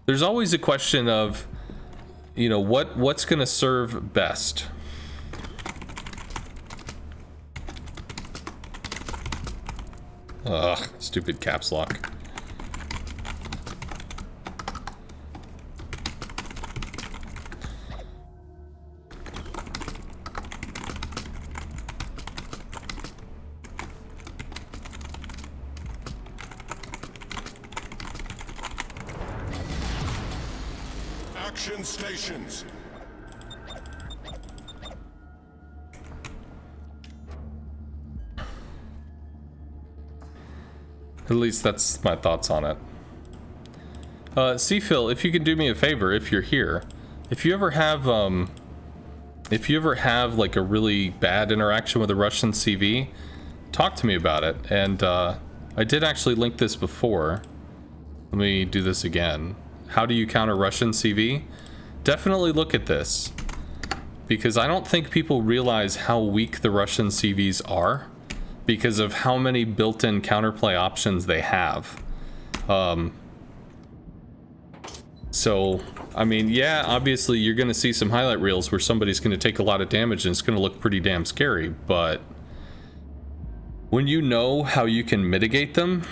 There's always a question of, you know, what's going to serve best. Ugh, stupid caps lock. Action stations. At least that's my thoughts on it. C-Phil, if you can do me a favor, if you're here, if you ever have like a really bad interaction with a Russian CV, talk to me about it. And I did actually link this before. Let me do this again. How do you counter Russian CV? Definitely look at this, because I don't think people realize how weak the Russian CVs are because of how many built-in counterplay options they have. So, I mean, yeah, obviously you're going to see some highlight reels where somebody's going to take a lot of damage and it's going to look pretty damn scary, but when you know how you can mitigate them,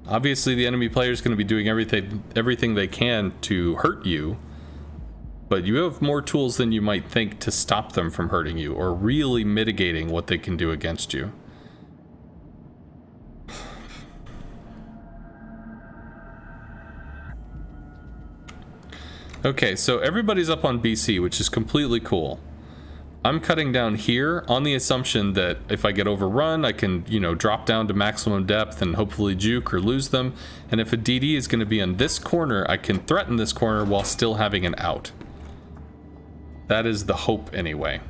obviously the enemy player is going to be doing everything they can to hurt you, but you have more tools than you might think to stop them from hurting you or really mitigating what they can do against you. Okay, so everybody's up on BC, which is completely cool. I'm cutting down here on the assumption that if I get overrun, I can, you know, drop down to maximum depth and hopefully juke or lose them. And if a DD is going to be on this corner, I can threaten this corner while still having an out. That is the hope anyway.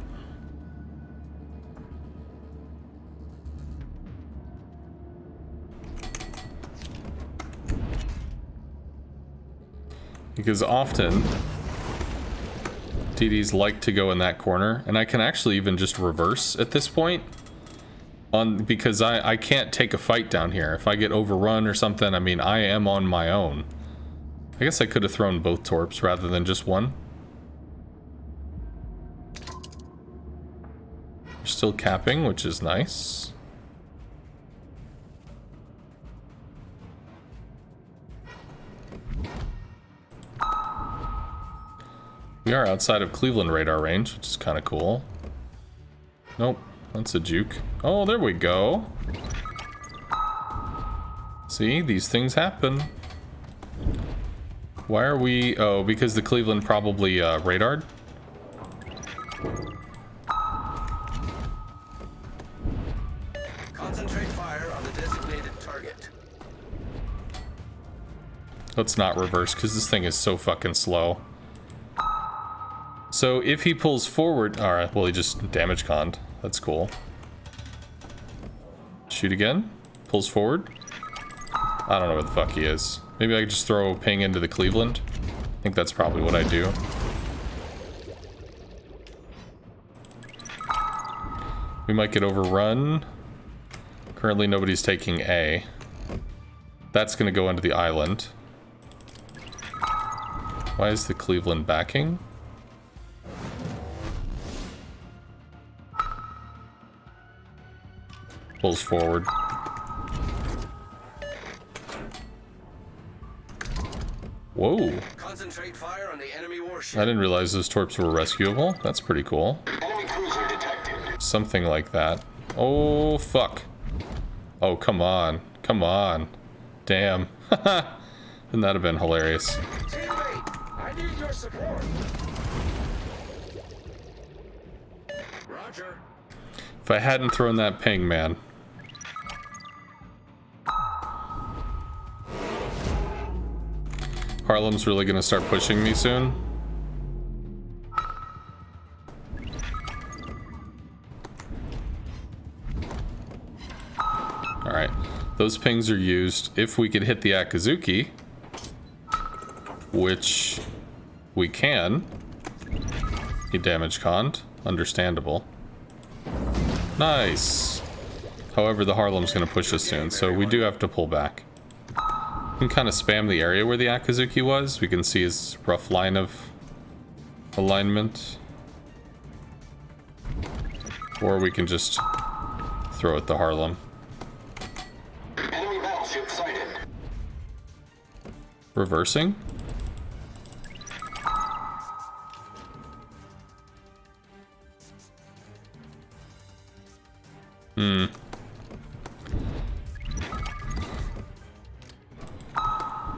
Because often DDs like to go in that corner, and I can actually even just reverse at this point because I can't take a fight down here. If I get overrun or something, I mean, I am on my own. I guess I could have thrown both torps rather than just one. We're still capping, which is nice. We are outside of Cleveland radar range, which is kind of cool. Nope, that's a juke. Oh, there we go. See, these things happen. Why are we... Oh, because the Cleveland probably radared? Concentrate fire on the designated target. Let's not reverse, because this thing is so fucking slow. So if he pulls forward... Alright, well, he just damage conned. That's cool. Shoot again. Pulls forward. I don't know where the fuck he is. Maybe I could just throw a ping into the Cleveland. I think that's probably what I do. We might get overrun. Currently nobody's taking A. That's gonna go into the island. Why is the Cleveland backing? Pulls forward. Whoa. Concentrate fire on the enemy warship. I didn't realize those torps were rescuable. That's pretty cool. Enemy cruiser detected. Something like that. Oh, fuck. Oh, come on. Come on. Damn. Wouldn't that have been hilarious? Teammate, I need your support. Roger. If I hadn't thrown that ping, man. Harlem's really gonna start pushing me soon. Alright, those pings are used. If we could hit the Akazuki, which we can, he damage conned. Understandable. Nice. However, the Harlem's going to push us soon, so we do have to pull back. We can kind of spam the area where the Akazuki was. We can see his rough line of alignment. Or we can just throw at the Harlem. Enemy battleship sighted. Reversing?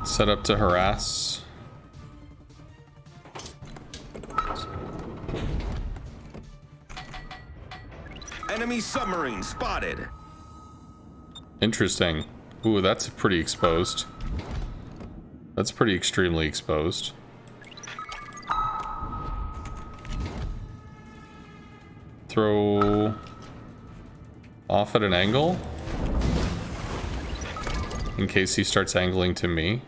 Set up to harass. Enemy submarine spotted. Interesting. Ooh, that's pretty exposed. That's pretty extremely exposed. Throw off at an angle in case he starts angling to me.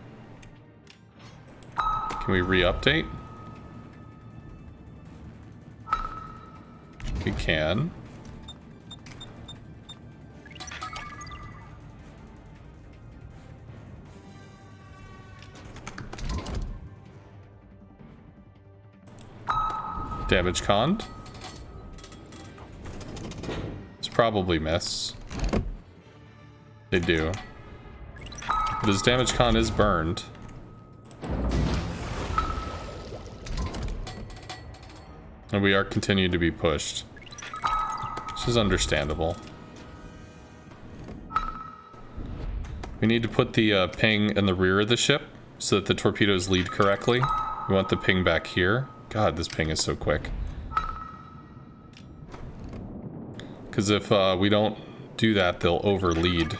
Can we re-update? We can. Damage conned. It's probably miss. They do. But his damage con is burned. And we are continuing to be pushed. Which is understandable. We need to put the ping in the rear of the ship so that the torpedoes lead correctly. We want the ping back here. God, this ping is so quick. Because if we don't do that, they'll overlead.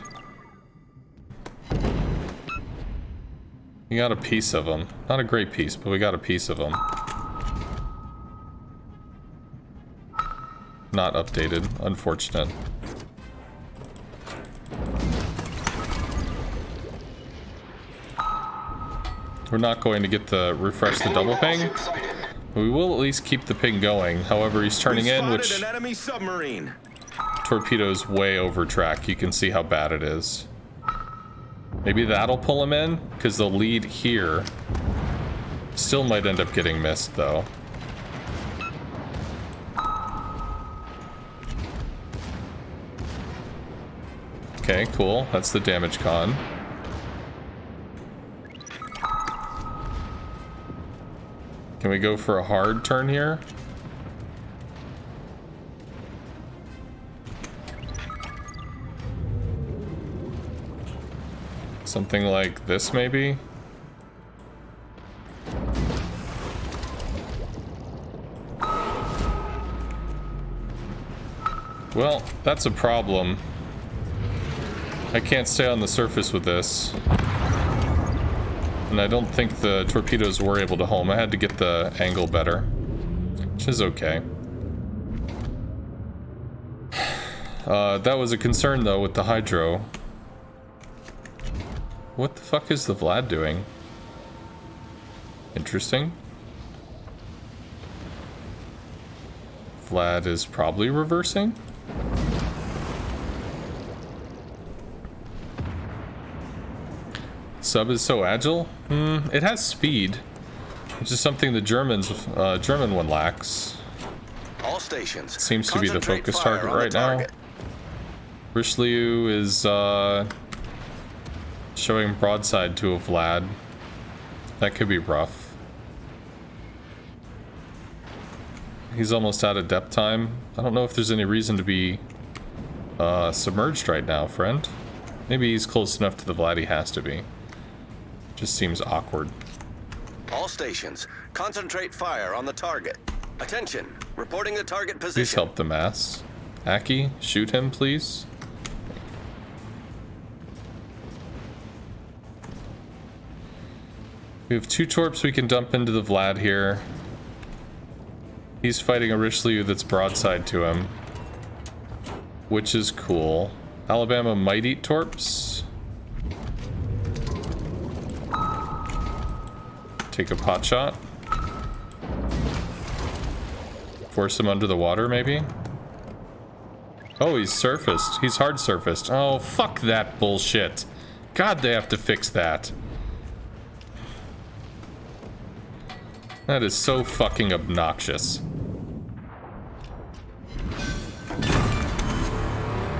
We got a piece of them. Not a great piece, but we got a piece of them. Not updated. Unfortunate. We're not going to get the refresh the double ping. We will at least keep the ping going. However, he's turning in, which An enemy submarine. torpedoes way over track. You can see how bad it is. Maybe that'll pull him in, because the lead here still might end up getting missed, though. Okay, cool. That's the damage con. Can we go for a hard turn here? Something like this, maybe? Well, that's a problem. I can't stay on the surface with this. And I don't think the torpedoes were able to home. I had to get the angle better, which is okay. That was a concern, though, with the hydro. What the fuck is the Vlad doing? Interesting. Vlad is probably reversing. Sub is so agile. It has speed, which is something the German one lacks. All stations. Seems to be the focus target right now. Richelieu is showing broadside to a Vlad. That could be rough. He's almost out of depth time. I don't know if there's any reason to be submerged right now, friend. Maybe he's close enough to the Vlad he has to be. Just seems awkward. All stations, concentrate fire on the target. Attention, reporting the target position. Please help the mass. Aki, shoot him, please. We have 2 torps we can dump into the Vlad here. He's fighting a Richelieu that's broadside to him, which is cool. Alabama might eat torps. Take a pot shot. Force him under the water, maybe. Oh, he's surfaced. He's hard surfaced. Oh, fuck that bullshit. God, they have to fix that. That is so fucking obnoxious.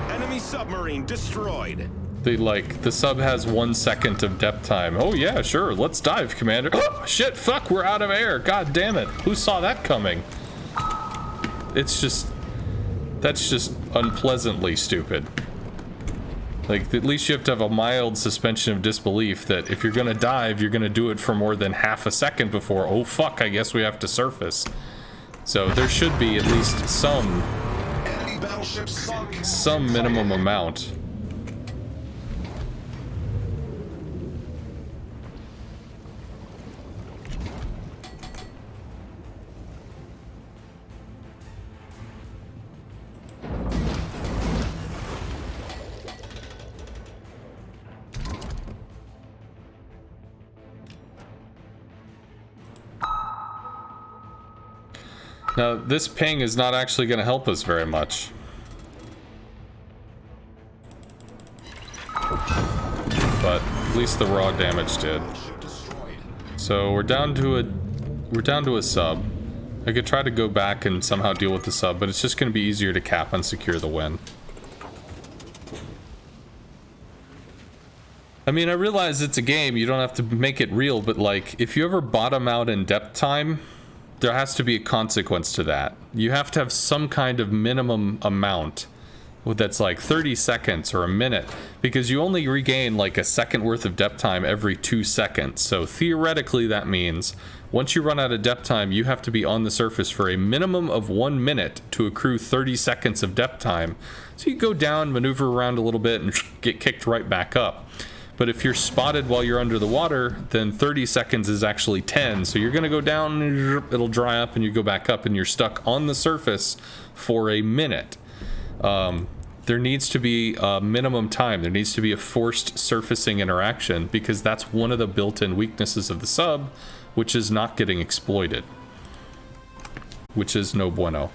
Enemy submarine destroyed. The sub has 1 second of depth time. Oh yeah, sure, let's dive, Commander. Oh, shit, fuck, we're out of air. God damn it. Who saw that coming? It's just... That's just unpleasantly stupid. Like, at least you have to have a mild suspension of disbelief that if you're gonna dive, you're gonna do it for more than half a second before, oh fuck, I guess we have to surface. So there should be at least some minimum amount. Now, this ping is not actually going to help us very much. But at least the raw damage did. So we're down to a sub. I could try to go back and somehow deal with the sub, but it's just going to be easier to cap and secure the win. I mean, I realize it's a game, you don't have to make it real, but like, if you ever bottom out in depth time, there has to be a consequence to that. You have to have some kind of minimum amount that's like 30 seconds or a minute, because you only regain like a second worth of depth time every 2 seconds. So theoretically that means once you run out of depth time, you have to be on the surface for a minimum of 1 minute to accrue 30 seconds of depth time. So you go down, maneuver around a little bit, and get kicked right back up. But if you're spotted while you're under the water, then 30 seconds is actually 10. So you're going to go down, it'll dry up, and you go back up, and you're stuck on the surface for a minute. There needs to be a minimum time. There needs to be a forced surfacing interaction, because that's one of the built-in weaknesses of the sub, which is not getting exploited. Which is no bueno.